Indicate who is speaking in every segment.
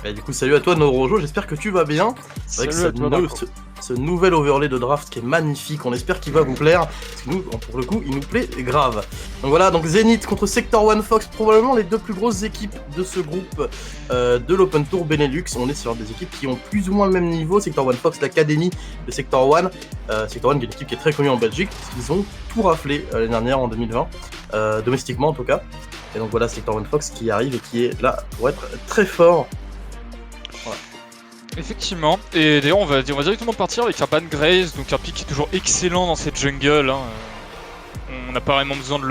Speaker 1: Et du coup, salut à toi Norojo, j'espère que tu vas bien. Avec
Speaker 2: Salut à toi, Marco.
Speaker 1: ce nouvel overlay de draft qui est magnifique, on espère qu'il va vous plaire. Parce que nous, pour le coup, il nous plaît grave. Donc voilà, donc Zenith contre Sector One Fox, probablement les deux plus grosses équipes de ce groupe de l'Open Tour Benelux. On est sur des équipes qui ont plus ou moins le même niveau. Sector One Fox, l'académie de Sector One. Sector One qui est une équipe qui est très connue en Belgique, parce qu'ils ont tout raflé l'année dernière en 2020, domestiquement en tout cas. Et donc voilà, Sector One Fox qui arrive et qui est là pour être très fort.
Speaker 2: Effectivement, et d'ailleurs on va directement partir avec un ban Graze, donc un pick qui est toujours excellent dans cette jungle, hein. On n'a pas vraiment besoin de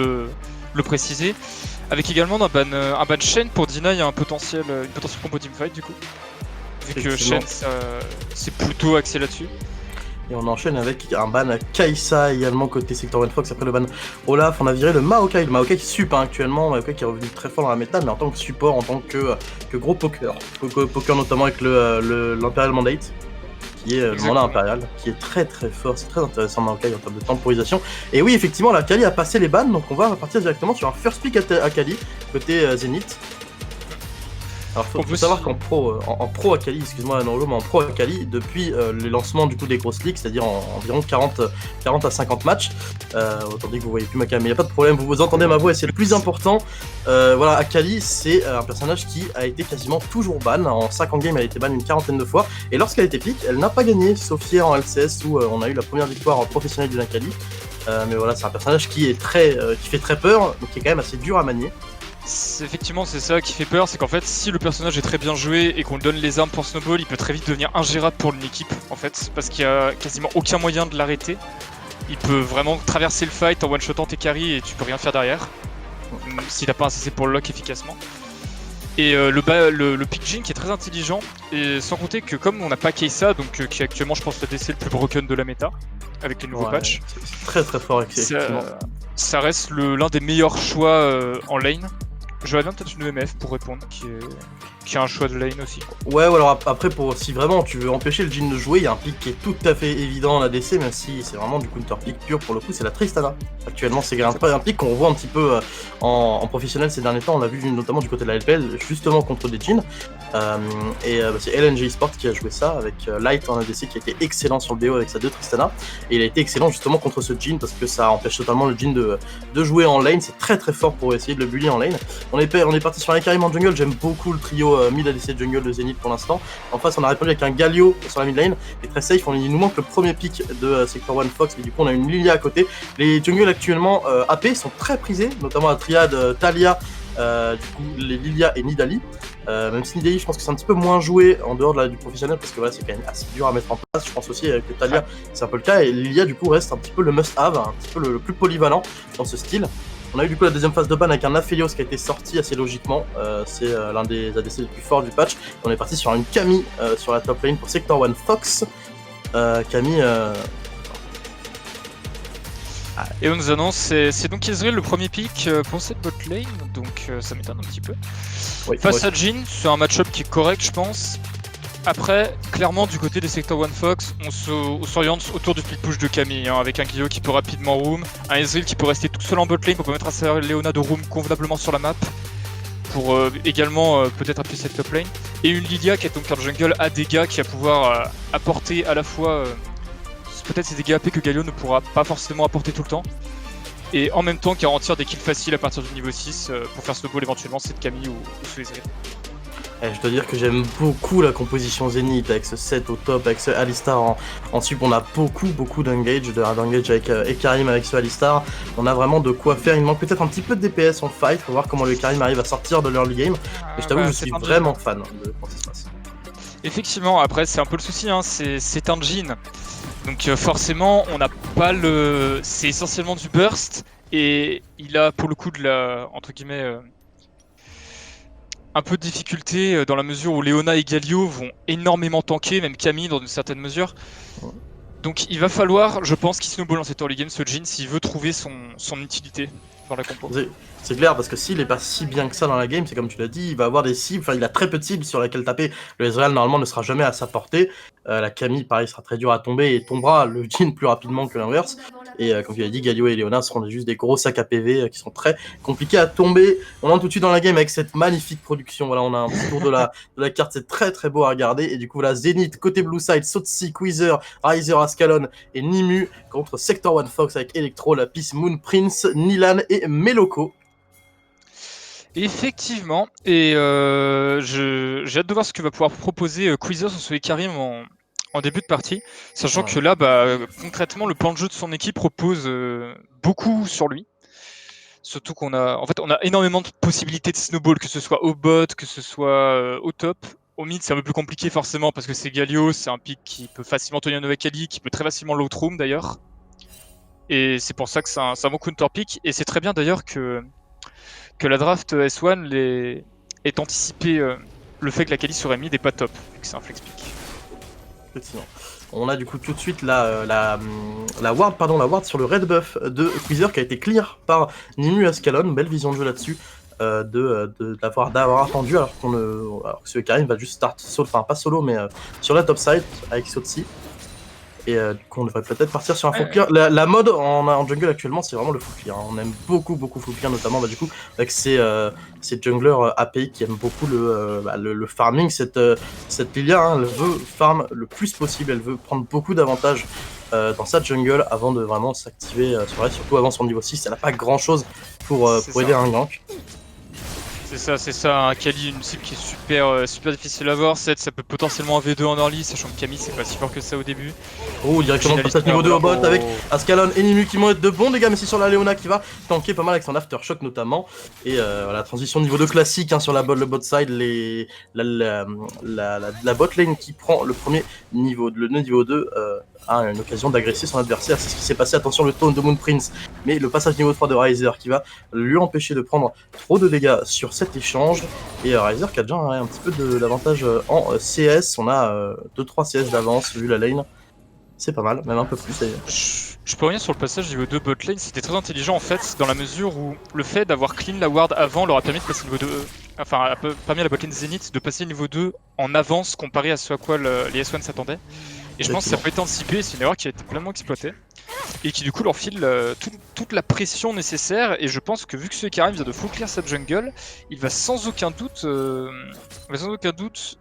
Speaker 2: le préciser. Avec également un ban Shen pour deny une potentielle combo teamfight du coup. Vu que Shen c'est plutôt axé là-dessus.
Speaker 1: Et on enchaîne avec un ban Kai'Sa également côté Sector One Fox. Après le ban Olaf, on a viré le Maokai. Le Maokai qui sup actuellement, Maokai qui est revenu très fort dans la méta, mais en tant que support, en tant que gros poker. Poker notamment avec l'Imperial Mandate, qui est le mandat impérial, qui est très très fort. C'est très intéressant Maokai en termes de temporisation. Et oui, effectivement, la Kali a passé les bans, donc on va partir directement sur un first pick à Kali, côté Zenith. Alors faut savoir qu'en pro Akali, excuse-moi Norojo, mais en pro Akali, depuis les lancements du coup des grosses ligues, c'est-à-dire environ 40 à 50 matchs, autant dire que vous voyez plus ma cam, mais il n'y a pas de problème, vous entendez ma voix et c'est le plus important. Voilà, Akali c'est un personnage qui a été quasiment toujours ban, en 50 games elle a été ban une quarantaine de fois, et lorsqu'elle a été pick, elle n'a pas gagné, sauf hier en LCS où on a eu la première victoire professionnelle d'une Akali. Mais voilà, c'est un personnage qui est qui fait très peur, donc qui est quand même assez dur à manier.
Speaker 2: Effectivement, c'est ça qui fait peur, c'est qu'en fait, si le personnage est très bien joué et qu'on lui donne les armes pour snowball, il peut très vite devenir ingérable pour une équipe, en fait, parce qu'il y a quasiment aucun moyen de l'arrêter. Il peut vraiment traverser le fight en one-shotant tes carries et tu peux rien faire derrière, s'il n'a pas un CC pour le lock efficacement. Et le pick Jhin qui est très intelligent, et sans compter que comme on n'a pas Kai'Sa, donc qui est actuellement je pense le DC le plus broken de la méta, avec les nouveaux patchs.
Speaker 1: C'est très très fort effectivement.
Speaker 2: Ça reste l'un des meilleurs choix en lane. J'aurais bien peut-être une EMF pour répondre, qui a un choix de lane aussi.
Speaker 1: Ouais, alors après, si vraiment tu veux empêcher le Jhin de jouer, il y a un pick qui est tout à fait évident en ADC, même si c'est vraiment du counter pick pur pour le coup, c'est la Tristana. Actuellement, c'est un pick qu'on voit un petit peu en professionnel ces derniers temps, on l'a vu notamment du côté de la LPL, justement contre des Jhin. C'est LNG Sport qui a joué ça avec Light en ADC qui a été excellent sur le BO avec sa 2 Tristana, et il a été excellent justement contre ce Jhin parce que ça empêche totalement le Jhin de jouer en lane, c'est très très fort pour essayer de le bully en lane. On est parti sur un Karim en jungle, j'aime beaucoup le trio mid ADC jungle de Zenith pour l'instant. En face on a répondu avec un Galio sur la mid lane, et très safe, il nous manque le premier pick de Sector One Fox, mais du coup on a une Lilia à côté. Les jungles actuellement AP sont très prisés, notamment la triade Talia, du coup les Lilia et Nidalee. Même si Nidalee je pense que c'est un petit peu moins joué en dehors du professionnel parce que voilà, c'est quand même assez dur à mettre en place. Je pense aussi que Talia c'est un peu le cas, et Lilia du coup reste un petit peu le must-have, un petit peu le plus polyvalent dans ce style. On a eu du coup la deuxième phase de ban avec un Aphelios qui a été sorti assez logiquement, c'est l'un des ADC les plus forts du patch. On est parti sur une Camille sur la top lane pour Sector One Fox. Camille...
Speaker 2: Et on nous annonce, c'est donc Ezreal le premier pick pour cette bot lane, donc ça m'étonne un petit peu. Oui, face à Jhin, c'est un match-up qui est correct je pense. Après, clairement du côté des Sector One Fox, on s'oriente autour du split push de Camille, hein, avec un Guillaume qui peut rapidement roam, un Ezreal qui peut rester tout seul en bot lane pour permettre à sa Leona de roam convenablement sur la map, pour également peut-être appuyer cette top lane, et une Lilia qui est donc un jungle à dégâts qui va pouvoir apporter à la fois peut-être ces dégâts AP que Galio ne pourra pas forcément apporter tout le temps, et en même temps garantir des kills faciles à partir du niveau 6 pour faire snowball éventuellement cette Camille ou ce Ezreal.
Speaker 1: Je dois dire que j'aime beaucoup la composition Zenith avec ce set au top, avec ce Alistar en sub. On a beaucoup d'engage avec Ekarim avec ce Alistar. On a vraiment de quoi faire. Il manque peut-être un petit peu de DPS en fight. Faut voir comment le Ekarim arrive à sortir de l'early game. Et je t'avoue, je suis vraiment fan de comment ça se passe.
Speaker 2: Effectivement, après c'est un peu le souci, hein. C'est un Jhin. Donc forcément, on n'a pas le... C'est essentiellement du burst. Et il a pour le coup de la... entre guillemets... un peu de difficulté dans la mesure où Leona et Galio vont énormément tanker, même Camille dans une certaine mesure. Donc il va falloir, je pense, qu'il snowball dans cette early game, ce Jhin, s'il veut trouver son utilité dans la compo.
Speaker 1: C'est clair, parce que s'il est pas si bien que ça dans la game, c'est comme tu l'as dit, il va avoir des cibles, enfin il a très peu de cibles sur lesquelles taper. Le Ezreal normalement ne sera jamais à sa portée. La Camille pareil sera très dur à tomber et tombera le Jhin plus rapidement que l'inverse. Et comme tu l'as dit, Galio et Leona seront juste des gros sacs à PV qui sont très compliqués à tomber. On entre tout de suite dans la game avec cette magnifique production. Voilà, on a un petit tour de la carte, c'est très très beau à regarder. Et du coup, voilà, Zenith, côté Blue Side, Sotsi, Queezer, Riser, Ascalon et Nimu contre Sector One Fox avec Electro, Lapis, Moon Prince, Nilan et Meloko.
Speaker 2: Effectivement, et j'ai hâte de voir ce que va pouvoir proposer Queezer sur ce Ikarim en début de partie, sachant que là, concrètement, le plan de jeu de son équipe repose beaucoup sur lui. Surtout qu'on a, on a énormément de possibilités de snowball, que ce soit au bot, que ce soit au top. Au mid, c'est un peu plus compliqué forcément parce que c'est Galio, c'est un pick qui peut facilement tenir Novakali, qui peut très facilement low room d'ailleurs. Et c'est pour ça que c'est un bon counter pick. Et c'est très bien d'ailleurs que la draft S1 ait anticipé le fait que la quali serait mid et pas top, vu que c'est un flex pick.
Speaker 1: Effectivement. On a du coup tout de suite la ward sur le red buff de Queezer qui a été clear par Nimu Ascalon. Belle vision de jeu là-dessus, d'avoir attendu alors que ce Karim va juste start solo, enfin pas solo mais sur la top side avec Sotsi. Et du coup on devrait peut-être partir sur un full clear. La mode en jungle actuellement c'est vraiment le full clear. On aime beaucoup full clear, notamment du coup avec ces junglers API qui aiment beaucoup le farming. Cette Lilia, hein, elle veut farm le plus possible, elle veut prendre beaucoup d'avantages dans sa jungle avant de vraiment s'activer sur elle, surtout avant son niveau 6. Elle n'a pas grand chose pour aider un gank.
Speaker 2: C'est ça, un Kali, une cible qui est super difficile à voir. 7, ça peut potentiellement un V2 en early, sachant que Camille c'est pas si fort que ça au début.
Speaker 1: Oh, directement de passage niveau 2 au bot avec Ascalon et Nimu qui vont être de bons dégâts, mais c'est sur la Leona qui va tanker pas mal avec son aftershock notamment. Et voilà, transition niveau 2 classique hein, sur le bot side, la bot lane qui prend le premier niveau, le niveau 2 a une occasion d'agresser son adversaire. C'est ce qui s'est passé, attention le taunt de Moon Prince, mais le passage niveau 3 de Riser qui va lui empêcher de prendre trop de dégâts sur cet échange. Et Riser qui a déjà un petit peu d'avantage en CS, on a 2-3 CS d'avance vu la lane. C'est pas mal, même un peu plus d'ailleurs.
Speaker 2: Je peux revenir sur le passage niveau 2 bot lane, c'était très intelligent en fait, dans la mesure où le fait d'avoir clean la ward avant leur a permis de passer niveau 2, enfin a permis à la bot lane Zenith de passer niveau 2 en avance comparé à ce à quoi les S1 s'attendaient. Et je pense que ça peut être anticipé, c'est une erreur qui a été pleinement exploitée. Et qui du coup leur file toute la pression nécessaire. Et je pense que vu que ce Karim vient de full clear cette jungle, il va sans aucun doute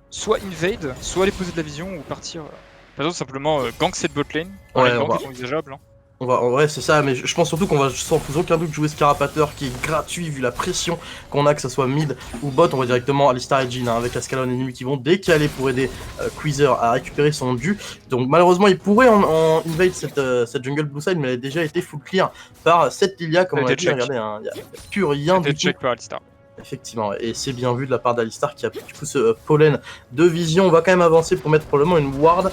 Speaker 2: soit invade, soit aller poser de la vision ou partir. Par exemple simplement gank cette bot lane.
Speaker 1: Ouais,
Speaker 2: c'est envisageable. Hein.
Speaker 1: Ouais, c'est ça, mais je pense surtout qu'on va sans aucun doute jouer Scarapateur qui est gratuit vu la pression qu'on a, que ce soit mid ou bot. On va directement Alistar et Jhin hein, avec Ascalon et Nimu qui vont décaler pour aider Queezer à récupérer son dû. Donc malheureusement, il pourrait en invade cette jungle blue side, mais elle a déjà été full clear par cette Lilia, comme on a dit. Regardez, il n'y a plus rien du tout.
Speaker 2: Par Alistar.
Speaker 1: Effectivement, et c'est bien vu de la part d'Alistar qui a du coup ce pollen de vision. On va quand même avancer pour mettre probablement une ward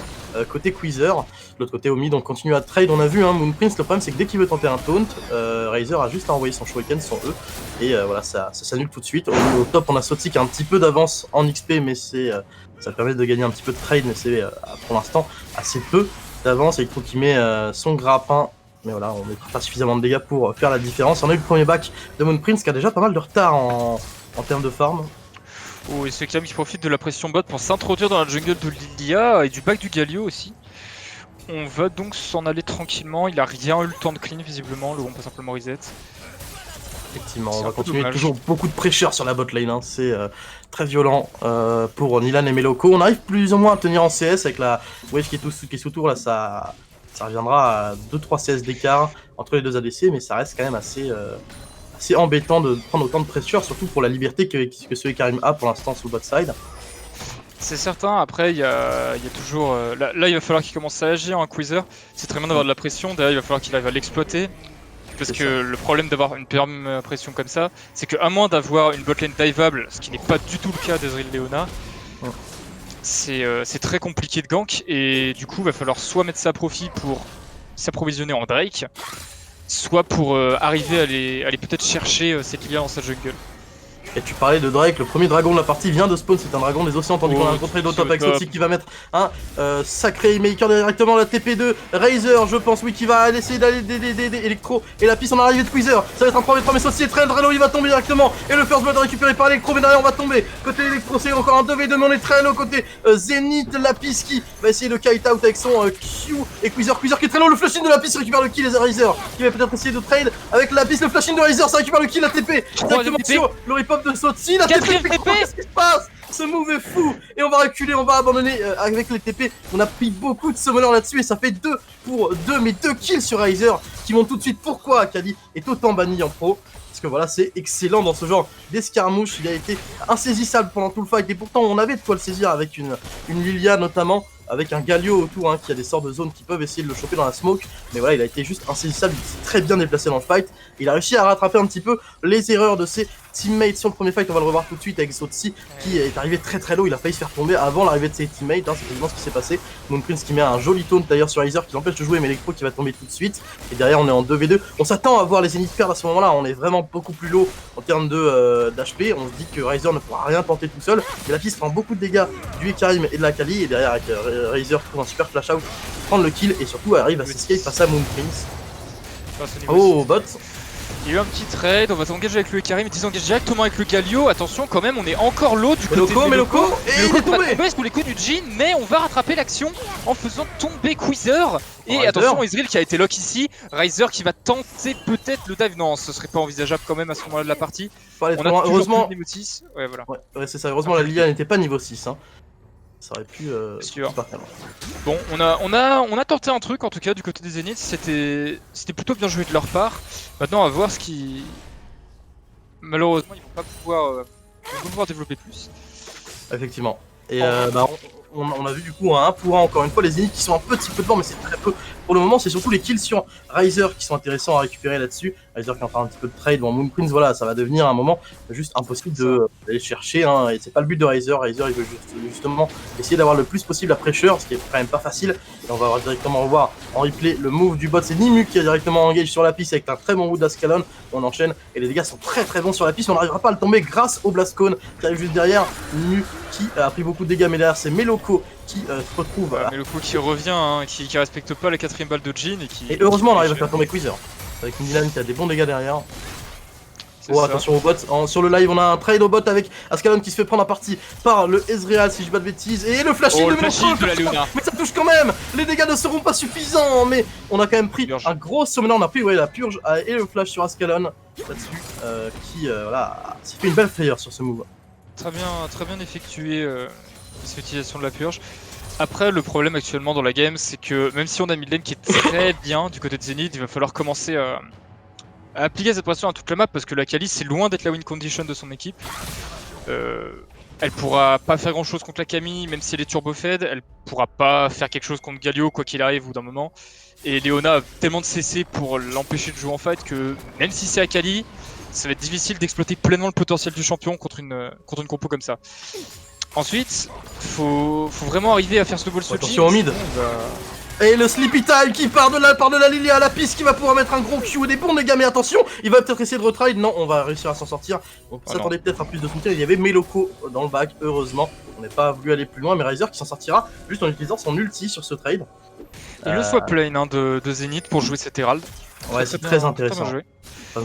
Speaker 1: côté Queezer. De l'autre côté au mid on continue à trade, on a vu hein, Moon Prince, le problème c'est que dès qu'il veut tenter un taunt, Riser a juste à envoyer son shuriken, son E, et voilà ça s'annule tout de suite. Au top on a Sotsi qui a un petit peu d'avance en XP, mais ça permet de gagner un petit peu de trade, mais c'est pour l'instant assez peu d'avance. Et il trouve qu'il met son grappin. Mais voilà, on met pas suffisamment de dégâts pour faire la différence. On a eu le premier back de Moon Prince qui a déjà pas mal de retard en termes de farm.
Speaker 2: Oh, et c'est Clam qui profite de la pression bot pour s'introduire dans la jungle de Lilia et du back du Galio aussi. On va donc s'en aller tranquillement, il a rien eu le temps de clean visiblement, le on peut simplement reset.
Speaker 1: Effectivement, on va continuer, toujours beaucoup de pressure sur la bot lane, hein. C'est très violent pour Nilan et Meloko. On arrive plus ou moins à tenir en CS avec la wave qui est sous tour, là ça reviendra à 2-3 CS d'écart entre les deux ADC, mais ça reste quand même assez embêtant de prendre autant de pression, surtout pour la liberté que ce Karim a pour l'instant sur le bot side.
Speaker 2: C'est certain, après il y a toujours... Là il va falloir qu'il commence à agir en Queezer, c'est très bien d'avoir de la pression, d'ailleurs il va falloir qu'il arrive à l'exploiter. Parce que le problème d'avoir une pression comme ça, c'est qu'à moins d'avoir une botlane diveable, ce qui n'est pas du tout le cas d'Ezreal Leona, c'est très compliqué de gank, et du coup il va falloir soit mettre ça à profit pour s'approvisionner en Drake, soit pour arriver à aller peut-être chercher cette Lilia dans sa jungle.
Speaker 1: Et tu parlais de Drake, le premier dragon de la partie vient de spawn, c'est un dragon des océans, tandis qu'on a un contre top avec Sotsy qui va mettre un sacré maker directement la TP2, Razer je pense, oui, qui va essayer d'aller des Electro, et la piste en arrivée de Squeezer, ça va être un 3v3 mais Sotsy est très low, il va tomber directement, et le first blood récupéré par Electro, mais derrière on va tomber, côté Electro c'est encore un 2v2 mais on est très low, côté Zenith, la piste qui va essayer de kite out avec son Q, et Squeezer qui est très low, le flash in de la piste récupère le kill, et Razer qui va peut-être essayer de trade avec la piste, le flash in de Razer, ça récupère le kill, la TP, directement sur le rip-up de Sotsy, la TP, qu'est-ce qui se passe? Ce move est fou et on va reculer, on va abandonner avec les TP. On a pris beaucoup de summoners là-dessus et ça fait 2 pour 2, mais 2 kills sur Razer qui vont tout de suite. Pourquoi Akali est autant banni en pro? Parce que voilà, c'est excellent dans ce genre d'escarmouche. Il a été insaisissable pendant tout le fight et pourtant on avait de quoi le saisir avec une Lilia notamment, avec un Galio autour qui a des sortes de zones qui peuvent essayer de le choper dans la smoke. Mais voilà, il a été juste insaisissable, il s'est très bien déplacé dans le fight. Il a réussi à rattraper un petit peu les erreurs de ses teammates sur le premier fight. On va le revoir tout de suite avec Sotsy qui est arrivé très low. Il a failli se faire tomber avant l'arrivée de ses teammates, c'est quasiment ce qui s'est passé. Moonprince qui met un joli taunt d'ailleurs sur Razer qui l'empêche de jouer, mais Electro qui va tomber tout de suite. Et derrière on est en 2v2. On s'attend à voir les Zenith perdre à ce moment-là, on est vraiment beaucoup plus low en termes d'HP. On se dit que Razer ne pourra rien tenter tout seul. Mais la piste prend beaucoup de dégâts du Ekarim et de la Kali. Et derrière avec Razer trouve un super flash out, prendre le kill et surtout arrive à s'escape face à Moonprince. Oh bot.
Speaker 2: Il y a eu un petit trade, on va s'engager avec le Ekarim, il s'engage directement avec le Galio. Attention quand même, on est encore low du côté de
Speaker 1: Meloko, et il est tombé
Speaker 2: sous les coups du Jhin, mais on va rattraper l'action en faisant tomber Squeezer. Et attention, Ezreal qui a été lock ici, Razer qui va tenter peut-être le dive. Non, ce serait pas envisageable quand même à ce moment-là de la partie. On a heureusement niveau 6. Ouais, voilà.
Speaker 1: Ouais, c'est ça, heureusement la Lilia n'était pas niveau 6. Ça aurait pu
Speaker 2: bon, on a tenté un truc en tout cas du côté des Zenith, c'était plutôt bien joué de leur part. Maintenant on va voir ce qui... Malheureusement ils vont pas pouvoir développer plus.
Speaker 1: Effectivement. Et on a vu du coup un 1 pour 1 encore une fois les Zenith qui sont un petit peu devant mais c'est très peu. Pour le moment c'est surtout les kills sur Razer qui sont intéressants à récupérer là-dessus. Razer qui est en train un petit peu de trade, bon Moonprince voilà ça va devenir un moment juste impossible d'aller chercher et c'est pas le but de Razer. Razer il veut justement essayer d'avoir le plus possible la pressure, ce qui est quand même pas facile. Et on va directement revoir en replay le move du bot, c'est Nimue qui a directement engage sur la piste avec un très bon route d'Ascalon. On enchaîne et les dégâts sont très bons sur la piste, on n'arrivera pas à le tomber grâce au Blast Cone qui arrive juste derrière. Nimue qui a pris beaucoup de dégâts mais derrière c'est Meloko qui se retrouve.
Speaker 2: Meloko qui revient, qui respecte pas la 4ème balle de Jhin et qui...
Speaker 1: Et heureusement on arrive à faire tomber Squeezer avec une Dylan qui a des bons dégâts derrière. Oh attention au bot, sur le live on a un trade au bot avec Ascalon qui se fait prendre à partie par le Ezreal si je dis pas de bêtises. Et le flash-in de Meloko, mais ça touche quand même. Les dégâts ne seront pas suffisants, mais on a quand même pris un gros summoner, on a pris la purge et le flash sur Ascalon là-dessus qui voilà, s'est fait une belle frayeur sur ce move.
Speaker 2: Très bien effectué cette utilisation de la purge. Après, le problème actuellement dans la game, c'est que même si on a mid lane qui est très bien du côté de Zenith, il va falloir commencer à appliquer cette pression à toute la map parce que la Kali, c'est loin d'être la win condition de son équipe. Elle pourra pas faire grand chose contre la Camille, même si elle est turbo fed. Elle pourra pas faire quelque chose contre Galio, quoi qu'il arrive, au bout d'un moment. Et Leona a tellement de CC pour l'empêcher de jouer en fight que même si c'est Akali, ça va être difficile d'exploiter pleinement le potentiel du champion contre une compo comme ça. Ensuite, faut vraiment arriver à faire snowball ce
Speaker 1: Attention au mid. Et le Sleepy Time qui part de la Lilia à la piste qui va pouvoir mettre un gros Q et des bons dégâts. Mais attention, il va peut-être essayer de retride. Non, on va réussir à s'en sortir. On s'attendait peut-être à plus de soutien. Il y avait Meloko dans le back, heureusement. On n'est pas voulu aller plus loin, mais Razer qui s'en sortira juste en utilisant son ulti sur ce trade.
Speaker 2: Et le swap lane de Zenith pour jouer cet Herald.
Speaker 1: Ouais, c'est très intéressant.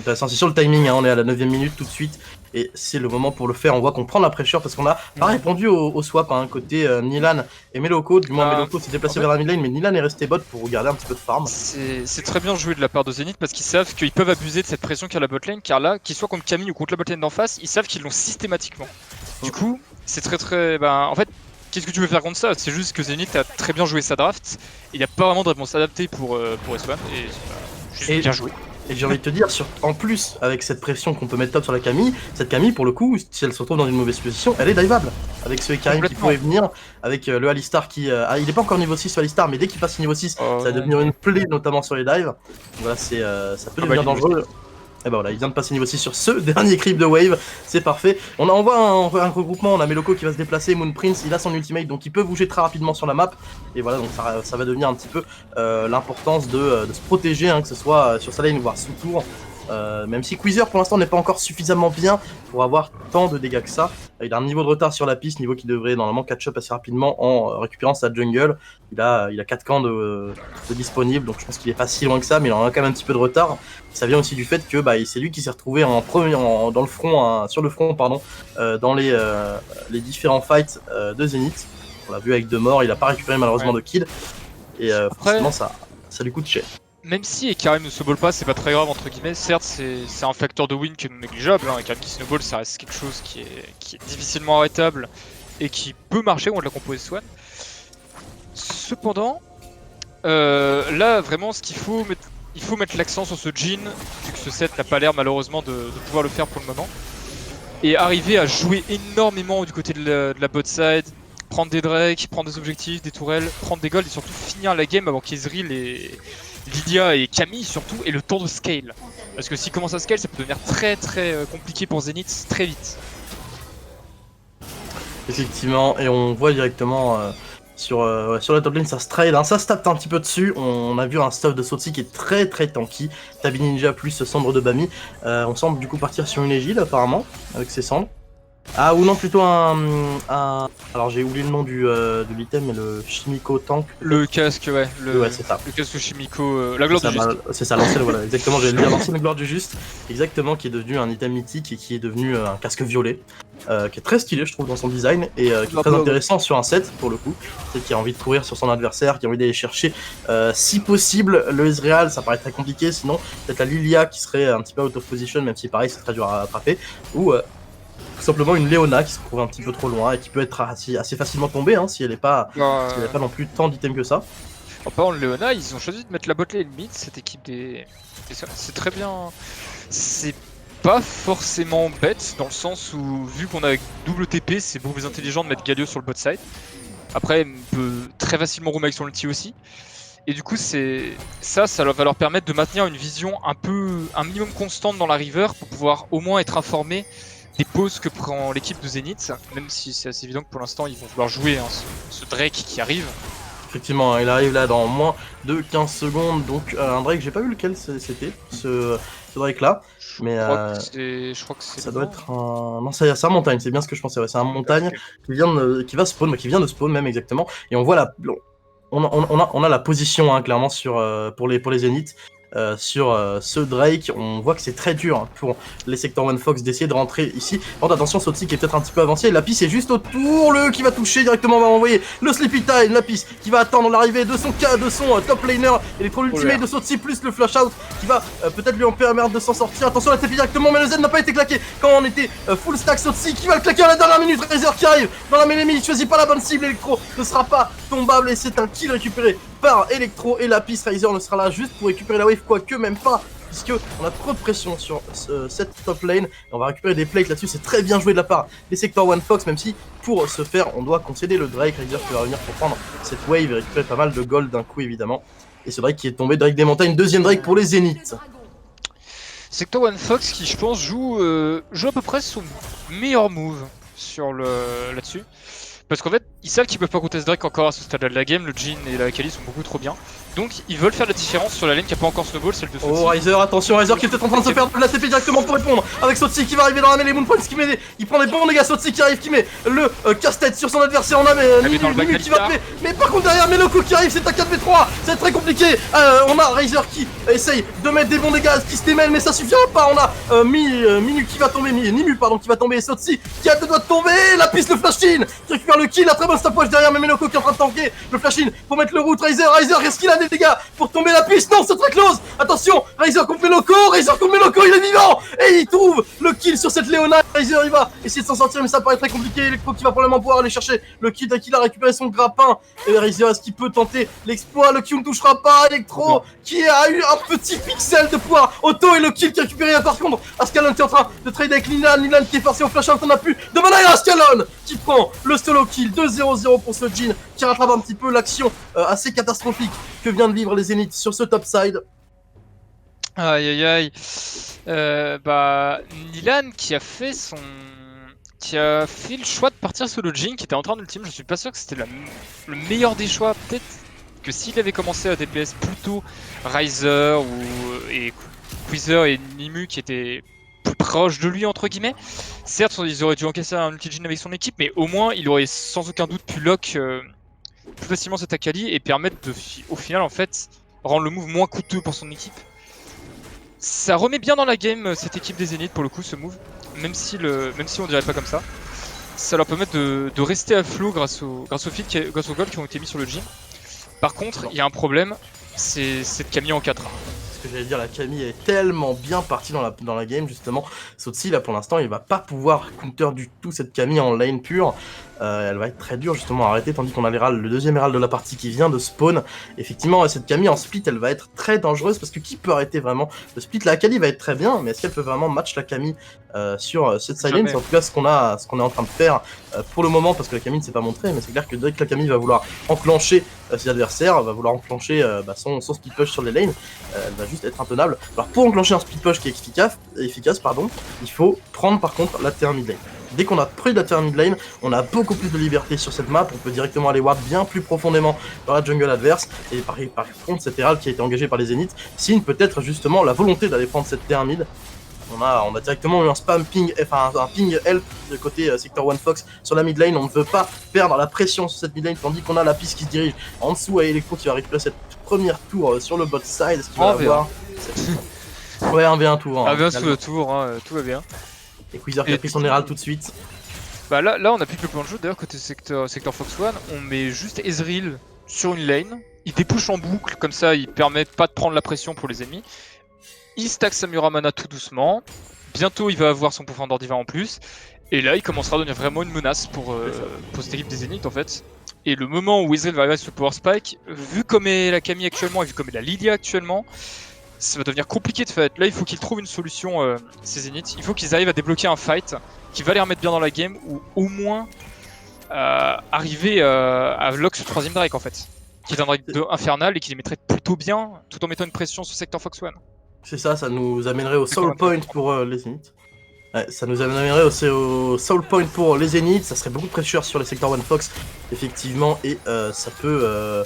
Speaker 1: C'est sur le timing, on est à la 9ème minute tout de suite. Et c'est le moment pour le faire, on voit qu'on prend la pressure parce qu'on a pas répondu au swap côté Nilan et Meloko. Du moins Meloko s'est déplacé vers la mid lane, mais Nilan est resté bot pour garder un petit peu de farm.
Speaker 2: C'est très bien joué de la part de Zenith parce qu'ils savent qu'ils peuvent abuser de cette pression qu'a la bot lane, car là, qu'ils soient contre Camille ou contre la bot lane d'en face, ils savent qu'ils l'ont systématiquement. Du coup, c'est très... en fait, qu'est-ce que tu veux faire contre ça? C'est juste que Zenith a très bien joué sa draft, il n'y a pas vraiment de réponse adaptée pour S1, et juste bien joué.
Speaker 1: Et j'ai envie de te dire, en plus, avec cette pression qu'on peut mettre top sur la Camille, cette Camille, pour le coup, si elle se retrouve dans une mauvaise position, elle est diveable. Avec ce Ekarim qui pourrait venir, avec le Alistar qui... il est pas encore niveau 6 sur Alistar, mais dès qu'il passe niveau 6, ça va devenir une plaie, notamment sur les dives. Voilà, ça peut devenir dangereux. Et bah voilà, il vient de passer niveau 6 sur ce dernier creep de wave, c'est parfait. On voit un regroupement, on a Meloko qui va se déplacer, Moonprince, il a son ultimate, donc il peut bouger très rapidement sur la map. Et voilà, donc ça va devenir un petit peu l'importance de se protéger, que ce soit sur sa lane voire sous tour. même si Queezer pour l'instant n'est pas encore suffisamment bien pour avoir tant de dégâts que ça. Il a un niveau de retard sur la piste, niveau qui devrait normalement catch-up assez rapidement en récupérant sa jungle. Il a 4 camps de disponibles, donc je pense qu'il est pas si loin que ça, mais il en a quand même un petit peu de retard. Ça vient aussi du fait que c'est lui qui s'est retrouvé en premier, dans le front, sur le front, pardon, dans les différents fights de Zenith. On l'a vu avec 2 morts, il a pas récupéré malheureusement de kill, et forcément ça lui coûte cher.
Speaker 2: Même si Ekarim ne snowball pas, c'est pas très grave entre guillemets. Certes, c'est un facteur de win qui est non négligeable. Ekarim qui snowball, ça reste quelque chose qui est difficilement arrêtable et qui peut marcher contre la compo S1. Cependant, là vraiment, ce qu'il faut mettre l'accent sur ce Jhin, vu que ce set n'a pas l'air malheureusement de pouvoir le faire pour le moment, et arriver à jouer énormément du côté de la bot side, prendre des Drake, prendre des objectifs, des tourelles, prendre des golds et surtout finir la game avant qu'Ezreal et Lydia et Camille surtout aient le temps de scale. Parce que s'il commence à scale, ça peut devenir très compliqué pour Zenith très vite.
Speaker 1: Effectivement, et on voit directement sur la top lane, ça se trade, hein, ça se tape un petit peu dessus. On a vu un stuff de Sotsi qui est très tanky. Tabi Ninja plus cendre de Bami. On semble du coup partir sur une égide apparemment, avec ses cendres. Ah ou non, plutôt alors j'ai oublié le nom de l'item, mais le Chimico Tank.
Speaker 2: Le casque, ouais.
Speaker 1: Ouais, c'est ça.
Speaker 2: Le casque Chimico, la gloire du juste.
Speaker 1: C'est ça, l'ancienne, voilà, exactement, j'allais le dire, l'ancienne gloire du juste. Exactement, qui est devenu un item mythique et qui est devenu un casque violet. Qui est très stylé, je trouve, dans son design, et qui est très intéressant sur un set, pour le coup. C'est qui a envie de courir sur son adversaire, qui a envie d'aller chercher, si possible, le Ezreal. Ça paraît très compliqué, sinon, peut-être la Lilia qui serait un petit peu out of position, même si pareil, c'est très dur à attraper. Ou tout simplement une Leona qui se trouve un petit peu trop loin et qui peut être assez facilement tombée si elle n'est pas, pas non plus tant d'items que ça.
Speaker 2: En parlant de Leona, ils ont choisi de mettre la botlane mid, cette équipe des... C'est très bien. C'est pas forcément bête, dans le sens où, vu qu'on a double TP, c'est beaucoup plus intelligent de mettre Galio sur le bot side. Après, on peut très facilement roam avec son ulti aussi. Et du coup, ça va leur permettre de maintenir une vision un minimum constante dans la river pour pouvoir au moins être informé des pauses que prend l'équipe de Zenith, même si c'est assez évident que pour l'instant ils vont vouloir jouer ce Drake qui arrive.
Speaker 1: Effectivement, il arrive là dans moins de 15 secondes, donc un Drake, j'ai pas vu lequel c'était, ce Drake là, mais
Speaker 2: je crois que c'est
Speaker 1: ça doit être un... Non, c'est un montagne, c'est bien ce que je pensais, ouais. C'est un montagne qui va spawn, qui vient de spawn même exactement, et on voit on a la position clairement pour les Zenith. Sur ce Drake, on voit que c'est très dur pour les Sector One Fox d'essayer de rentrer ici. Bon, attention, Sotsi qui est peut-être un petit peu avancé. Lapis est juste autour, qui va toucher directement, on va envoyer le Sleepy Time. Lapis qui va attendre l'arrivée de son top laner. Électro ultimate de Sotsi plus le flash out qui va peut-être lui en permettre de s'en sortir. Attention, la TP directement, mais le Z n'a pas été claqué quand on était full stack. Sotsi qui va le claquer à la dernière minute. Razer qui arrive dans la mêlée, il choisit pas la bonne cible. Electro ne sera pas tombable et c'est un kill récupéré par Electro, et Lapis. Razer ne sera là juste pour récupérer la wave, quoique même pas, puisque on a trop de pression sur cette top lane, et on va récupérer des plates là-dessus. C'est très bien joué de la part des Sector One Fox, même si pour ce faire on doit concéder le Drake. Razer qui va revenir pour prendre cette wave et récupérer pas mal de gold d'un coup évidemment, et ce Drake qui est tombé, Drake des montagnes, deuxième Drake pour les Zenith.
Speaker 2: Sector One Fox qui je pense joue à peu près son meilleur move là-dessus. Parce qu'en fait, ils savent qu'ils peuvent pas contester Drake encore à ce stade de la game, le Jhin et la Kali sont beaucoup trop bien. Donc ils veulent faire la différence sur la lane qui a pas encore snowball, celle de Sotsi.
Speaker 1: Oh Razer, attention, Razer qui est peut-être en train de se faire de la TP directement pour répondre, avec Sotsi qui va arriver dans la mêlée, Moonpoint qui met il prend des bons dégâts, Sotsi qui arrive, qui met le casse-tête sur son adversaire, on a Ninu qui va appeler, mais par contre derrière Meloko qui arrive, c'est un 4v3, c'est très compliqué. On a Razer qui essaye de mettre des bons dégâts, qui se démène, mais ça suffira pas. On a Minu qui va tomber, Nimu pardon, qui va tomber, et Sotsi qui a deux doigts de tomber, la piste, le flash-in qui récupère le kill, la très bonne stopwatch derrière, mais Meloko qui est en train de tanker le flash-in pour mettre le route. Razer, est-ce qu'il a des dégâts pour tomber la piste? Non, c'est très close. Attention, Razer contre Meloko, il est vivant et il trouve le kill sur cette Leona. Razer il va essayer de s'en sortir, mais ça paraît très compliqué. Electro qui va probablement pouvoir aller chercher le kill dès qu'il a récupéré son grappin, et Razer, est-ce qu'il peut tenter l'exploit? Le kill ne touchera pas. Electro qui a eu un petit pixel de pouvoir auto, et le kill qui a récupéré. Par contre, Ascalon qui est en train de trade avec Linan qui est forcé au flash out, on a plus de mana, et Ascalon qui prend le solo kill. 2-0-0 pour ce Jhin qui rattrape un petit peu l'action assez catastrophique que vient de vivre les Zenith sur ce top side.
Speaker 2: Aïe. Nilan qui a fait le choix de partir solo Jhin qui était en train d'ultime. Je suis pas sûr que c'était le meilleur des choix. Peut-être que s'il avait commencé à DPS plutôt Riser Queezer et Nimu qui étaient plus proches de lui entre guillemets. Certes, ils auraient dû encaisser un ulti-gene avec son équipe, mais au moins il aurait sans aucun doute pu lock plus facilement cette Akali et permettre de, au final en fait, rendre le move moins coûteux pour son équipe. Ça remet bien dans la game cette équipe des Zénith pour le coup, ce move, même si on dirait pas comme ça. Ça leur permet de rester à flot grâce aux gold qui ont été mis sur le gym. Par contre, il y a un problème, c'est cette Camille en 4.
Speaker 1: Ce que j'allais dire, la Camille est tellement bien partie dans la game justement. Sotsi là pour l'instant il va pas pouvoir counter du tout cette Camille en lane pure. Elle va être très dure justement à arrêter, tandis qu'on a le deuxième Herald de la partie qui vient de spawn. Effectivement cette Camille en split elle va être très dangereuse parce que qui peut arrêter vraiment le split? La Akali va être très bien, mais est-ce qu'elle peut vraiment match la Camille sur cette side lane? C'est en tout cas ce qu'on est en train de faire pour le moment, parce que la Camille ne s'est pas montrée, mais c'est clair que dès que la Camille va vouloir enclencher ses adversaires, va vouloir enclencher son speed push sur les lanes, elle va juste être intenable. Alors pour enclencher un speed push qui est efficace, il faut prendre par contre la terre mid lane. Dès qu'on a pris la terre mid lane, on a beaucoup plus de liberté sur cette map, on peut directement aller ward bien plus profondément dans la jungle adverse, et par contre cet Herald qui a été engagé par les Zénith signe peut-être justement la volonté d'aller prendre cette terre mid. On a directement eu un spam ping, enfin un ping help de côté Sector 1 Fox sur la mid lane. On ne veut pas perdre la pression sur cette mid lane, tandis qu'on a la piste qui se dirige en dessous à Electro qui va récupérer cette première tour sur le bot side. Ce qui va avoir... Ouais, 1v1 tour.
Speaker 2: 1v1 sous le tour, tout va bien.
Speaker 1: Et Queezer qui a pris son Herald tout de suite.
Speaker 2: Bah là on a plus que le plan de jeu. D'ailleurs côté Sector Fox 1, on met juste Ezreal sur une lane. Il dépush en boucle, comme ça il permet pas de prendre la pression pour les ennemis. Il stack sa Muramana tout doucement. Bientôt il va avoir son pouvoir d'Ordiva en plus. Et là il commencera à devenir vraiment une menace pour cette équipe des Zénith en fait. Et le moment où Ezreal va arriver sur le Power Spike, vu comme est la Camille actuellement et vu comme est la Lilia actuellement, ça va devenir compliqué de fait. Là il faut qu'ils trouvent une solution, ces Zénith. Il faut qu'ils arrivent à débloquer un fight qui va les remettre bien dans la game, ou au moins arriver à lock ce troisième Drake en fait. Qui est un Drake infernal et qui les mettrait plutôt bien, tout en mettant une pression sur Sector Fox 1.
Speaker 1: C'est ça, ça nous amènerait au Soul Point pour les Zénith. Ouais, ça nous amènerait aussi au Soul Point pour les Zénith, ça serait beaucoup de pressure sur les Sector 1 Fox, effectivement, et ça peut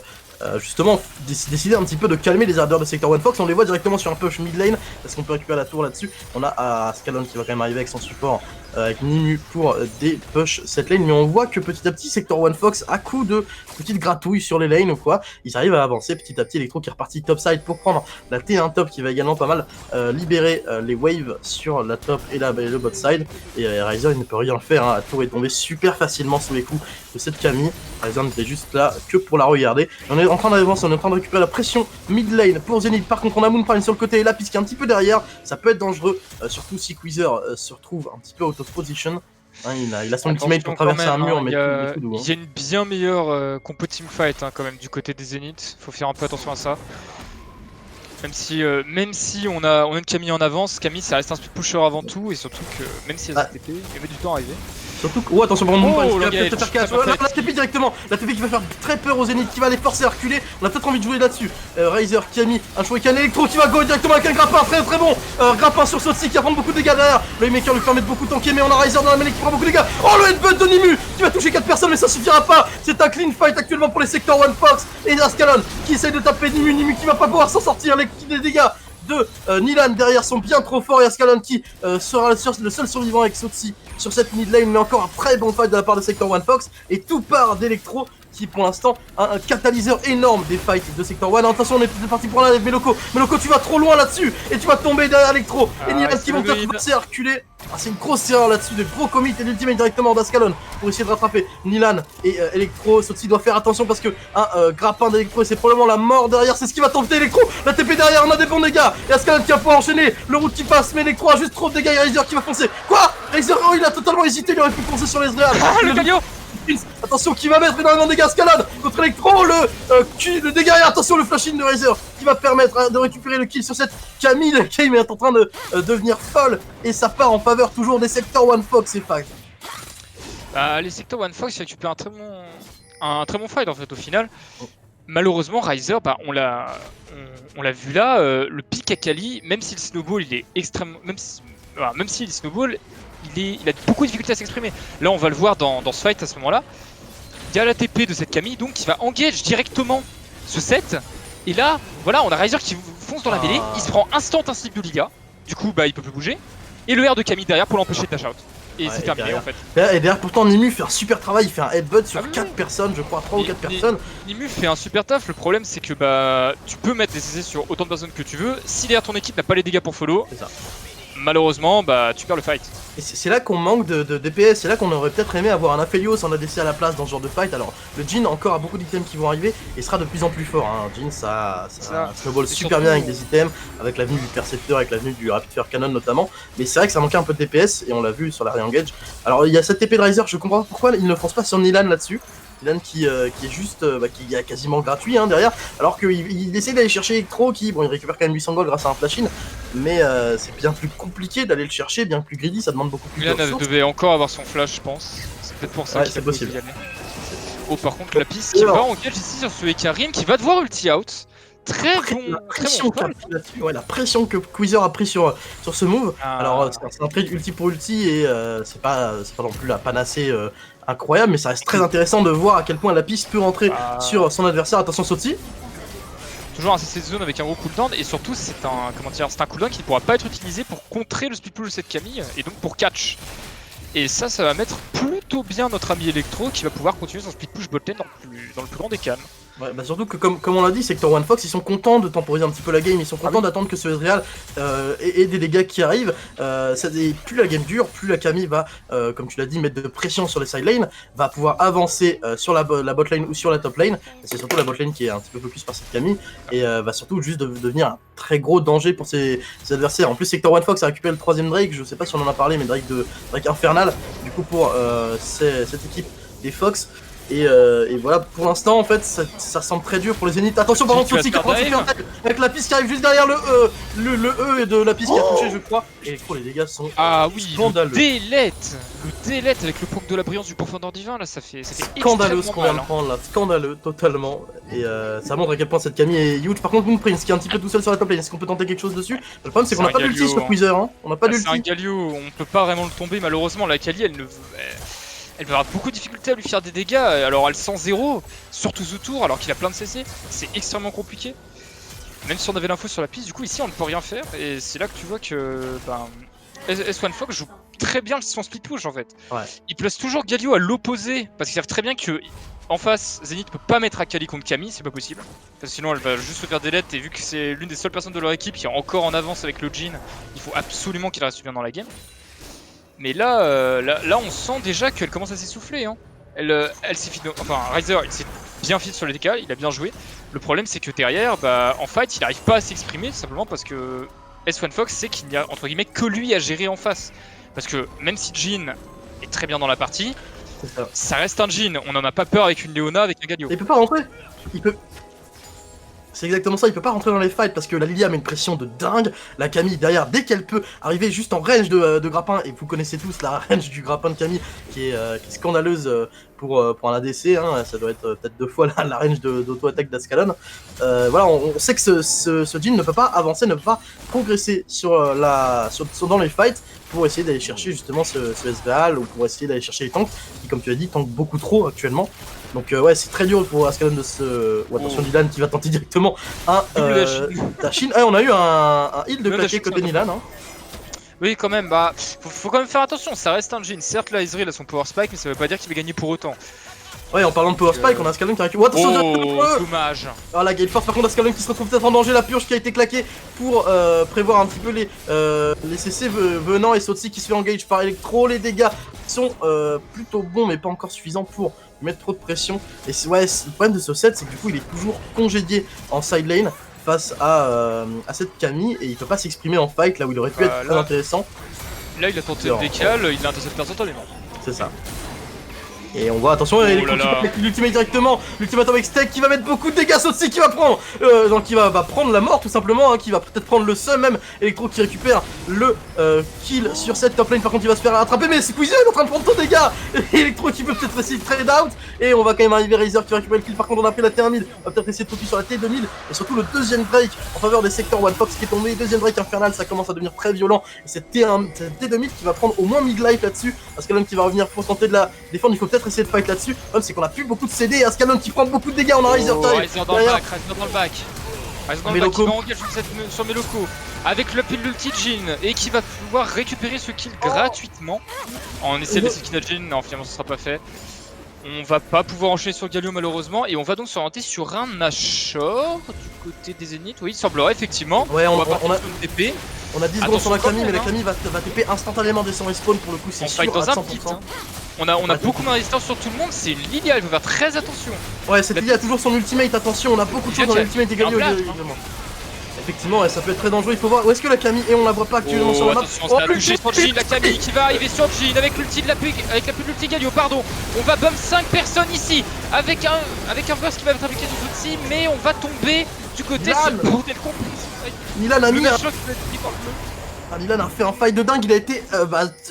Speaker 1: justement décider un petit peu de calmer les ardeurs de Sector 1 Fox. On les voit directement sur un push mid lane, parce qu'on peut récupérer la tour là-dessus. On a Ascalon qui va quand même arriver avec son support, avec Nimu pour des push cette lane, mais on voit que petit à petit Sector 1 Fox, à coup de petites gratouilles sur les lanes ou quoi, ils arrivent à avancer petit à petit. Electro qui est reparti topside pour prendre la T1 top, qui va également pas mal libérer les waves sur la top et le bot side, et Ryzer il ne peut rien faire, hein. La tour est tombée super facilement sous les coups de cette Camille. Ryzer n'était juste là que pour la regarder. On est en train d'avancer, on est en train de récupérer la pression mid lane pour Zenith. Par contre on a Moonprime sur le côté et Lapis qui est un petit peu derrière, ça peut être dangereux, surtout si Queezer se retrouve un petit peu out of position. Hein, il a son ultimate pour traverser un mur, mais il y a
Speaker 2: une bien meilleure compo teamfight quand même du côté des Zénith, faut faire un peu attention à ça. Même si on a une Camille en avance, Camille ça reste un speed pusher avant tout, et surtout que même si elle a TP, il met du temps à arriver.
Speaker 1: Surtout que... Oh attention, Moonprime qui va peut-être faire cash. La TP directement, la TP qui va faire très peur aux Zénith, qui va les forcer à reculer. On a peut-être envie de jouer là-dessus. Ryzer, Camille, un Shuriken Electro qui va go directement avec un grappin, très bon. Grappin sur Sotsi qui va prendre beaucoup de dégâts derrière. Le Maker lui permet de beaucoup tanker, mais on a Ryzer dans la mêlée qui prend beaucoup de dégâts. Oh le headbutt de Nimu qui va toucher 4 personnes, mais ça suffira pas. C'est un clean fight actuellement pour les Sector 1 Fox et Ascalon qui essaye de taper Nimu qui va pas pouvoir s'en sortir. Les dégâts de Nilan derrière sont bien trop forts, et Ascalon qui sera le seul survivant avec Sotsi sur cette mid lane, mais encore un très bon fight de la part de Sector 1 Fox, et tout part d'Electro qui pour l'instant a un catalyseur énorme des fights de Sector 1. Attention, on est parti pour la Meloko. Meloko, tu vas trop loin là-dessus et tu vas tomber derrière Electro, et Nilan qui vont te forcer à reculer. C'est une grosse erreur là-dessus, de gros commit, et l'ultimate directement d'Ascalon pour essayer de rattraper Nilan et Electro. Sotsi doit faire attention parce que un grappin d'Electro, et c'est probablement la mort derrière, c'est ce qui va tenter Electro. La TP derrière, on a des bons dégâts, et Ascalon qui va pouvoir enchaîner le route qui passe, mais Electro a juste trop de dégâts, et Ryzer qui va foncer. Quoi? Ryzer, oh, il a totalement hésité, il aurait pu foncer sur les Ezreal.
Speaker 2: Le Galio.
Speaker 1: Attention, qui va mettre énormément de dégâts Ascalon contre Electro, le dégât, et attention le flash in de Ryzer qui va permettre de récupérer le kill sur cette Camille. Camille est en train de devenir folle, et ça part en faveur toujours des Sector 1 Fox et Fight.
Speaker 2: Les Sector 1 Fox récupèrent un très bon fight en fait au final. Malheureusement Ryzer, on l'a vu là, le pick Akali, même si le snowball il est extrêmement, même si le snowball il a beaucoup de difficultés à s'exprimer. Là on va le voir dans ce fight à ce moment là. Il y a la TP de cette Camille donc qui va engage directement ce set. Et là voilà, on a Ryzer qui fonce dans la mêlée, il se prend instant un slip de Liga, du coup bah il peut plus bouger, et le R de Camille derrière pour l'empêcher de dash out. Et c'est terminé en fait.
Speaker 1: Et derrière pourtant Nimu fait un super travail, il fait un headbutt sur 4 personnes, je crois, 3 ou 4 personnes.
Speaker 2: Nimu fait un super taf, le problème c'est que bah tu peux mettre des CC sur autant de personnes que tu veux, si derrière ton équipe n'a pas les dégâts pour follow, malheureusement bah tu perds le fight.
Speaker 1: Et c'est là qu'on manque de DPS, c'est là qu'on aurait peut-être aimé avoir un Aphelios en ADC à la place dans ce genre de fight. Alors le Jhin encore a beaucoup d'items qui vont arriver et sera de plus en plus fort. Hein. Jhin ça snowball super bien avec des items, avec l'avenue du Percepteur, avec l'avenue du Rapid Fire Cannon notamment. Mais c'est vrai que ça manquait un peu de DPS et on l'a vu sur la re-engage. Alors il y a cette TP de Riser, je comprends pas pourquoi ils ne foncent pas sur Nilan là-dessus. Nilan qui est juste, qui est quasiment gratuit hein, derrière, alors qu'il essaie d'aller chercher Electro qui, bon il récupère quand même 800 gold grâce à un flash-in, mais c'est bien plus compliqué d'aller le chercher, bien plus greedy, ça demande beaucoup plus de ressources.
Speaker 2: Nilan devait encore avoir son flash je pense, c'est peut-être pour ça qu'il
Speaker 1: c'est possible.
Speaker 2: Oh par contre la piste qui va engage ici sur ce Ekarim qui va devoir ulti out. Très bon.
Speaker 1: La pression la pression que Quizzer a pris sur ce move. Alors c'est un trade ulti pour ulti et c'est pas non plus la panacée incroyable, mais ça reste très intéressant de voir à quel point la piste peut rentrer sur son adversaire. Attention Soti.
Speaker 2: Toujours un CC de zone avec un gros cooldown et surtout c'est un cooldown qui ne pourra pas être utilisé pour contrer le split push de cette Camille et donc pour catch. Et ça va mettre plutôt bien notre ami Electro qui va pouvoir continuer son split push botlane dans le plus grand des calmes. Ouais,
Speaker 1: bah surtout que comme on l'a dit, Sector One Fox ils sont contents de temporiser un petit peu la game, ils sont contents d'attendre que ce Ezreal ait des dégâts qui arrivent. Plus la game dure, plus la Camille va, comme tu l'as dit, mettre de pression sur les side lanes, va pouvoir avancer sur la bot lane ou sur la top lane. C'est surtout la bot lane qui est un petit peu focus par cette Camille et va surtout juste devenir un très gros danger pour ses adversaires. En plus Sector One Fox a récupéré le 3ème Drake, je sais pas si on en a parlé, mais Drake infernal du coup pour cette équipe des Fox. Et voilà, pour l'instant en fait ça semble très dur pour les Zénith. Attention par contre, avec la piste qui arrive juste derrière le E et de la piste qui a touché je crois. Et les dégâts sont scandaleux.
Speaker 2: Le délette avec le poke de la brillance du profondeur divin là, ça fait
Speaker 1: scandaleux ce qu'on vient de prendre là, scandaleux totalement. Et ça montre à quel point cette Camille est huge. Par contre Moonprince qui est un petit peu tout seul sur la top lane, est-ce qu'on peut tenter quelque chose dessus? Le problème c'est qu'on a pas d'ulti sur Quizzer, hein. On a pas d'ulti.
Speaker 2: C'est un Galio, on peut pas vraiment le tomber malheureusement. La Kali elle va avoir beaucoup de difficultés à lui faire des dégâts, alors elle sent 0, surtout ce tour alors qu'il a plein de CC, c'est extrêmement compliqué. Même si on avait l'info sur la piste, du coup ici on ne peut rien faire et c'est là que tu vois que S1 Fox joue très bien son split push en fait. Il place toujours Galio à l'opposé parce qu'ils savent très bien que en face Zenith peut pas mettre Akali contre Camille, c'est pas possible. Parce que sinon elle va juste se faire delete et vu que c'est l'une des seules personnes de leur équipe qui est encore en avance avec le Jhin, il faut absolument qu'il reste bien dans la game. Mais là, là on sent déjà qu'elle commence à s'essouffler. Hein. Elle s'est enfin, Riser, il s'est bien fit sur les DK, il a bien joué. Le problème, c'est que derrière, en fight, il n'arrive pas à s'exprimer, simplement parce que S1 Fox sait qu'il n'y a entre guillemets que lui à gérer en face. Parce que même si Jhin est très bien dans la partie, ça reste un Jhin. On n'en a pas peur avec une Leona, avec un Galio.
Speaker 1: Il peut pas rentrer. C'est exactement ça, il peut pas rentrer dans les fights parce que la Lilia met une pression de dingue. La Camille derrière, dès qu'elle peut arriver juste en range de grappin, et vous connaissez tous la range du grappin de Camille qui est scandaleuse pour un ADC, hein, ça doit être peut-être 2 fois la range d'auto-attaque d'Ascalon. Voilà, on sait que ce Jhin ne peut pas avancer, ne peut pas progresser dans les fights pour essayer d'aller chercher justement ce SVL ou pour essayer d'aller chercher les tanks qui, comme tu as dit, tankent beaucoup trop actuellement. Donc ouais, c'est très dur pour Ascalon de se... attention, Nilan qui va tenter directement un Dashin. On a eu un heal de claqué côté Nilan. Hein.
Speaker 2: Oui, quand même, faut quand même faire attention, ça reste un Jhin. Certes, là, Ezreal a son power spike, mais ça veut pas dire qu'il va gagner pour autant.
Speaker 1: Ouais, en parlant de power spike, on a Ascalon qui a récupéré. Attention,
Speaker 2: dommage.
Speaker 1: Alors la Gale Force, par contre, Ascalon qui se retrouve peut-être en danger. La purge qui a été claquée pour prévoir un petit peu les CC venant et Sotsi qui se fait engage par Electro. Les dégâts sont plutôt bons, mais pas encore suffisants pour mettre trop de pression. Et le problème de ce set, c'est que du coup, il est toujours congédié en side lane face à cette Camille et il peut pas s'exprimer en fight là où il aurait pu être très intéressant.
Speaker 2: Là, il a tenté le décal, il a intercepté instantanément.
Speaker 1: C'est ça. Et on voit, attention, il est l'ultimate directement, l'ultimate avec Steak qui va mettre beaucoup de dégâts, Sotsi qui va prendre, donc qui va prendre la mort tout simplement, hein, qui va peut-être prendre le seum même, Electro qui récupère le kill sur cette top lane, par contre il va se faire attraper, mais c'est Quizzer, il est en train de prendre ton dégât, et Electro qui peut peut-être essayer de trade out, et on va quand même arriver Riser qui va récupérer le kill, par contre on a pris la T1 mid, on va peut-être essayer de focus sur la T2 mid, et surtout le deuxième break en faveur des secteurs One Fox qui est tombé, deuxième break infernal, ça commence à devenir très violent, et cette T2 mid qui va prendre au moins mid-life là-dessus, Ascalon qui va revenir pour tenter de la défendre, il faut peut-être essayer de fight là-dessus. Le problème c'est qu'on a plus beaucoup de CD, Ascalon qui prend beaucoup de dégâts, on a Riser
Speaker 2: Riser dans le back, Aizenbrand qui va engager sur Meloko avec l'up et l'ulti Jhin et qui va pouvoir récupérer ce kill gratuitement en essayant de laisser le kill à Jhin. Non, finalement, ce sera pas fait. On va pas pouvoir enchaîner sur Galio malheureusement et on va donc s'orienter sur un Nashor du côté des Zéniths. Oui, il semblerait effectivement.
Speaker 1: Ouais, on a
Speaker 2: une TP.
Speaker 1: On a 10 secondes sur la Camille, mais la Camille va TP instantanément dès son respawn pour le coup, c'est sûr à 100%.
Speaker 2: Hein. On a beaucoup de résistance sur tout le monde, c'est Lilia, il faut faire très attention.
Speaker 1: Ouais, cette Lilia a toujours son ultimate, attention, on a beaucoup de choses dans l'ultimate des Galio évidemment. Effectivement, ouais, ça peut être très dangereux, il faut voir où est-ce que la Camille et on la voit pas actuellement sur la map.
Speaker 2: Oh, touché sur Jhin, la Camille qui va arriver sur Jhin avec l'ulti de l'appui de l'ulti Galio, pardon. On va bump 5 personnes ici avec un burst qui va être appliqué du outils, mais on va tomber du côté de
Speaker 1: Nilan a mis Nilan a fait un fight de dingue, il a été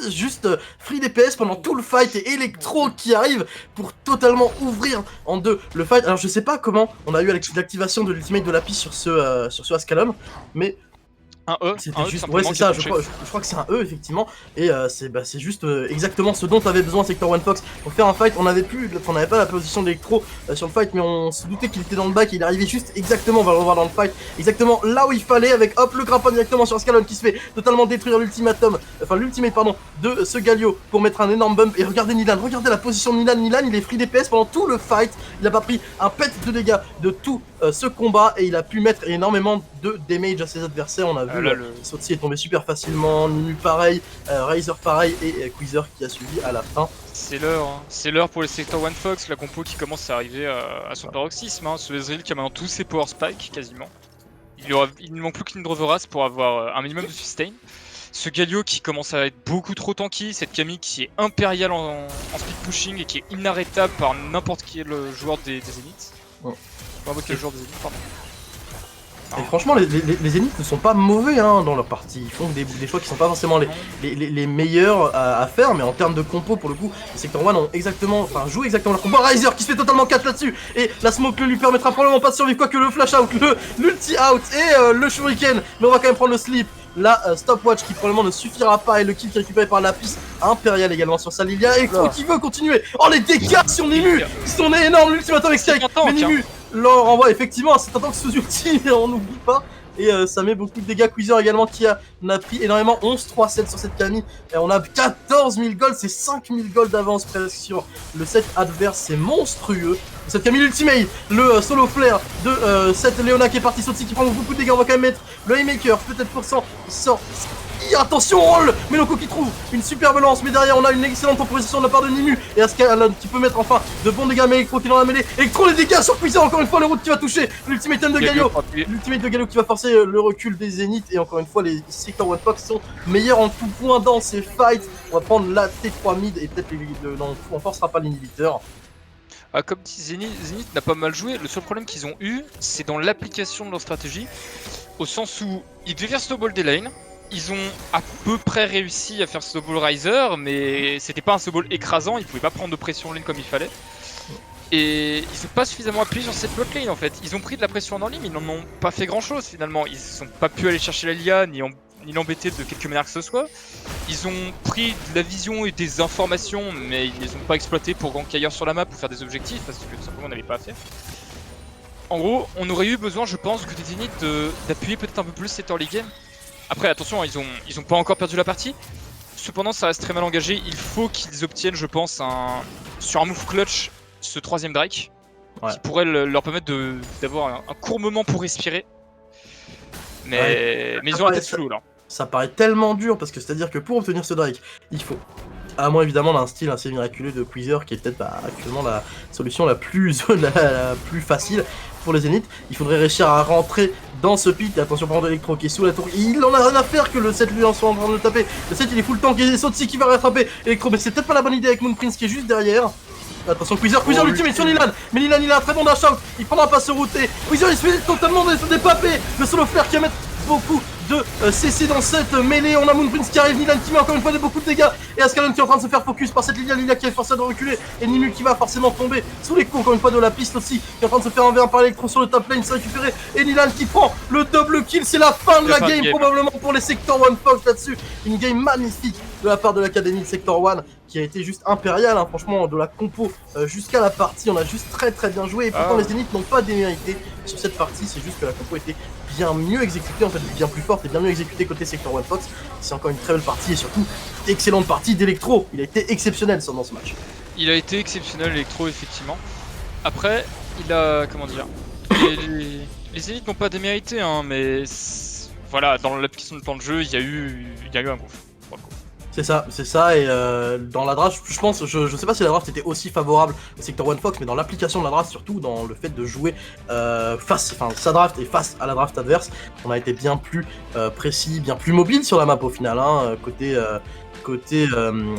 Speaker 1: juste free DPS pendant tout le fight et Electro qui arrive pour totalement ouvrir en deux le fight. Alors je sais pas comment on a eu l'activation de l'ultimate de Lapis sur ce Ascalon, mais
Speaker 2: un E,
Speaker 1: c'était juste, ouais c'est ça, je crois que c'est un E effectivement, et c'est juste exactement ce dont t'avais besoin Sector One Fox pour faire un fight. On n'avait pas la position d'Electro sur le fight, mais on se doutait qu'il était dans le back et il arrivait juste exactement, on va le revoir dans le fight, exactement là où il fallait, avec hop le grappin directement sur Ascalon qui se fait totalement détruire l'ultimate de ce Galio pour mettre un énorme bump. Et regardez Nilan, regardez la position de Nilan, il est free DPS pendant tout le fight, il a pas pris un pet de dégâts de tout ce combat et il a pu mettre énormément de damage à ses adversaires. On a vu Sotsi est tombé super facilement, Nunu pareil, Razor pareil et Queezer qui a suivi à la fin.
Speaker 2: C'est l'heure, hein. C'est l'heure pour les Sector One Fox, la compo qui commence à arriver à son paroxysme. Hein. Ce Ezreal qui a maintenant tous ses power spikes quasiment. Il ne manque plus qu'une Droveras pour avoir un minimum de sustain. Ce Galio qui commence à être beaucoup trop tanky, cette Camille qui est impériale en speed pushing et qui est inarrêtable par n'importe quel joueur des Zéniths.
Speaker 1: Ouais.
Speaker 2: N'importe quel joueur des Zéniths, pardon.
Speaker 1: Et franchement, les Zéniths ne sont pas mauvais hein, dans leur partie. Ils font des choix qui sont pas forcément les meilleurs à faire, mais en termes de compo, pour le coup, les Sector One ont joué exactement leur compo. Razor qui se fait totalement 4 là-dessus, et la smoke lui permettra probablement pas de survivre, quoique le flash out, l'ulti out et le shuriken, mais on va quand même prendre le sleep. La stopwatch qui probablement ne suffira pas, et le kill qui est récupéré par Lapis Impérial également sur sa Lilia, et qui veut continuer. Oh les dégâts sur Nemu qui sont énormes, l'ultimatum avec Strike, mais Nemu leur renvoie effectivement, c'est un tank sous ulti, mais on n'oublie pas. Et ça met beaucoup de dégâts. Queezer également qui a pris énormément, 11-3-7 sur cette Camille. Et on a 14 000 gold, c'est 5 000 gold d'avance presque sur le set adverse, c'est monstrueux. Cette Camille ultimate, le solo flare de cette Leona qui est partie Sotsi qui prend beaucoup de dégâts. On va quand même mettre le Haymaker, peut-être pour cent, il sort. Attention, roll Meloko qui trouve une superbe lance, mais derrière on a une excellente proposition de la part de Nemu et Ascalon qui peut mettre enfin de bons dégâts, mais Electro qui est dans la mêlée. Electro les dégâts sur Queezer, encore une fois le route qui va toucher l'ultimate de Galio. L'ultimate de Galio qui va forcer le recul des Zéniths, et encore une fois les Sector One Fox sont meilleurs en tout point dans ces fights. On va prendre la T3 mid et peut-être non, on forcera pas l'inhibiteur.
Speaker 2: Comme dit Zénith n'a pas mal joué, le seul problème qu'ils ont eu c'est dans l'application de leur stratégie, au sens où ils devaient faire snowball des lanes. Ils ont à peu près réussi à faire snowball Riser, mais c'était pas un snowball écrasant, ils pouvaient pas prendre de pression lane comme il fallait. Et ils sont pas suffisamment appuyés sur cette bot lane en fait. Ils ont pris de la pression en ligne, mais ils n'en ont pas fait grand chose finalement. Ils sont pas pu aller chercher la Lia, ni l'embêter de quelque manière que ce soit. Ils ont pris de la vision et des informations, mais ils les ont pas exploitées pour gank ailleurs sur la map ou faire des objectifs, parce que tout simplement on n'avait pas à faire. En gros, on aurait eu besoin, je pense, que des Zéniths d'appuyer peut-être un peu plus cette early game. Après attention, ils ont pas encore perdu la partie. Cependant ça reste très mal engagé. Il faut qu'ils obtiennent, je pense, sur un move clutch, ce troisième Drake, qui pourrait leur permettre d'avoir un court moment pour respirer. Mais ils ont la tête sous l'eau là.
Speaker 1: Ça paraît tellement dur, parce que c'est-à-dire que pour obtenir ce Drake, il faut, à moins évidemment d'un style assez miraculeux de Queezer, qui est peut-être actuellement la solution la plus facile pour les Zéniths, il faudrait réussir à rentrer dans ce pit. Attention par contre Electro qui est sous la tour, il en a rien à faire que le 7 lui en soit en train de le taper. Le 7 il est full tank et Sotsi qui va rattraper Electro, mais c'est peut-être pas la bonne idée avec Moon Prince qui est juste derrière. Attention Queezer l'ultimate sur Nilan, mais Nilan il a un très bon dash out, il prendra pas se router. Queezer il se fait totalement dépapper, le solo flare qui va mettre beaucoup de CC dans cette mêlée. On a Moonprince qui arrive, Nilan qui met encore une fois beaucoup de dégâts, et Ascalon qui est en train de se faire focus par cette Lilia qui est forcée de reculer, et Ninu qui va forcément tomber sous les coups encore une fois de la piste aussi, qui est en train de se faire envers par Electro sur le top lane, c'est récupéré, et Nilan qui prend le double kill. C'est la fin de la game probablement pour les Sector One Fox là-dessus. Une game magnifique de la part de l'académie de Sector One qui a été juste impériale, hein, franchement, de la compo jusqu'à la partie. On a juste très bien joué, et pourtant les Zéniths n'ont pas démérité sur cette partie. C'est juste que la compo était bien mieux exécutée, en fait bien plus forte et bien mieux exécutée côté Sector One Fox. C'est encore une très belle partie, et surtout excellente partie d'Electro. Il a été exceptionnel dans ce match.
Speaker 2: Il a été exceptionnel, Electro, effectivement. Après, il a, comment dire, les Zéniths n'ont pas démérité, hein, mais voilà, dans l'application de plan de jeu, il y a eu un gouffre.
Speaker 1: C'est ça, et dans la draft, je pense, je sais pas si la draft était aussi favorable au Sector One Fox, mais dans l'application de la draft, surtout dans le fait de jouer sa draft et face à la draft adverse, on a été bien plus précis, bien plus mobile sur la map au final, hein, côté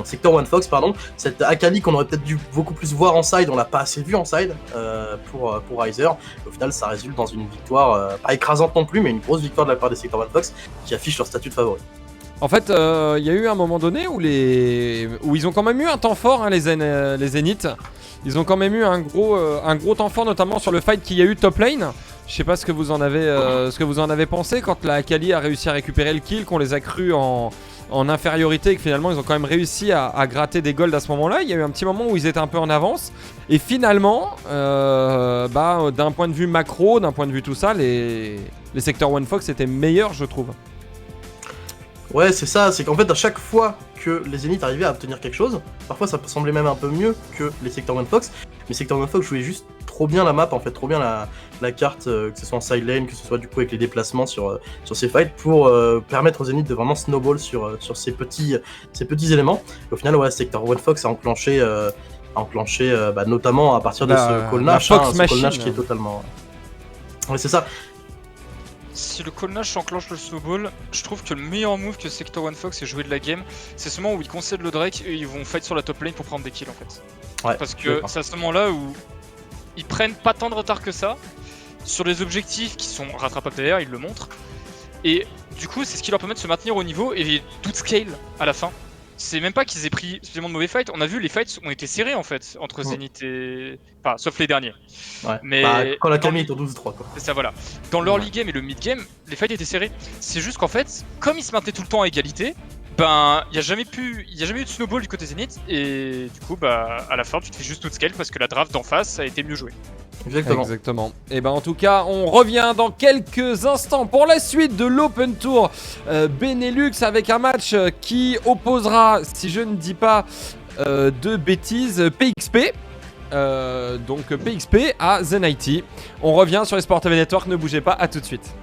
Speaker 1: Sector One Fox, pardon. Cette Akali qu'on aurait peut-être dû beaucoup plus voir en side, on l'a pas assez vu en side pour Riser. Au final, ça résulte dans une victoire, pas écrasante non plus, mais une grosse victoire de la part des Sector One Fox qui affiche leur statut de favori.
Speaker 3: En fait, il y a eu un moment donné où ils ont quand même eu un temps fort, hein, les Zéniths. Ils ont quand même eu un gros temps fort, notamment sur le fight qu'il y a eu top lane. Je sais pas ce que vous en avez pensé quand la Akali a réussi à récupérer le kill, qu'on les a crus en infériorité et que finalement ils ont quand même réussi à gratter des golds à ce moment-là. Il y a eu un petit moment où ils étaient un peu en avance. Et finalement, d'un point de vue macro, d'un point de vue tout ça, les Sector One Fox étaient meilleurs, je trouve.
Speaker 1: Ouais, c'est ça, c'est qu'en fait, à chaque fois que les Zéniths arrivaient à obtenir quelque chose, parfois ça semblait même un peu mieux que les Sector One Fox, mais Sector One Fox jouait juste trop bien la map, en fait, trop bien la carte, que ce soit en side lane, que ce soit du coup avec les déplacements sur ces fights, pour permettre aux Zéniths de vraiment snowball sur ces petits éléments. Et au final, ouais, Sector One Fox a enclenché notamment à partir de ce Call Nash, ce Call Nash qui est totalement... Ouais, c'est ça.
Speaker 2: Si le Call Nash enclenche le snowball, je trouve que le meilleur move que Sector One Fox ait joué de la game, c'est ce moment où ils concèdent le Drake et ils vont fight sur la top lane pour prendre des kills en fait. Ouais, parce que c'est à ce moment là où ils prennent pas tant de retard que ça sur les objectifs qui sont rattrapables derrière, ils le montrent. Et du coup, c'est ce qui leur permet de se maintenir au niveau et tout scale à la fin. C'est même pas qu'ils aient pris suffisamment de mauvais fights, on a vu les fights ont été serrés en fait entre Zénith et... Enfin, sauf les derniers.
Speaker 1: Ouais, mais quand la Camille est au 12-3 quoi.
Speaker 2: C'est ça, voilà. Dans l'early game et le mid game, les fights étaient serrés. C'est juste qu'en fait, comme ils se maintenaient tout le temps à égalité, il n'y a jamais eu de snowball du côté Zénith, et du coup, à la fin, tu te fais juste tout scale parce que la draft d'en face a été mieux jouée.
Speaker 3: Exactement. Et en tout cas, on revient dans quelques instants pour la suite de l'Open Tour Benelux avec un match qui opposera, si je ne dis pas de bêtises, PXP. Donc PXP à Zenity. On revient sur les Sport TV Network, ne bougez pas, à tout de suite.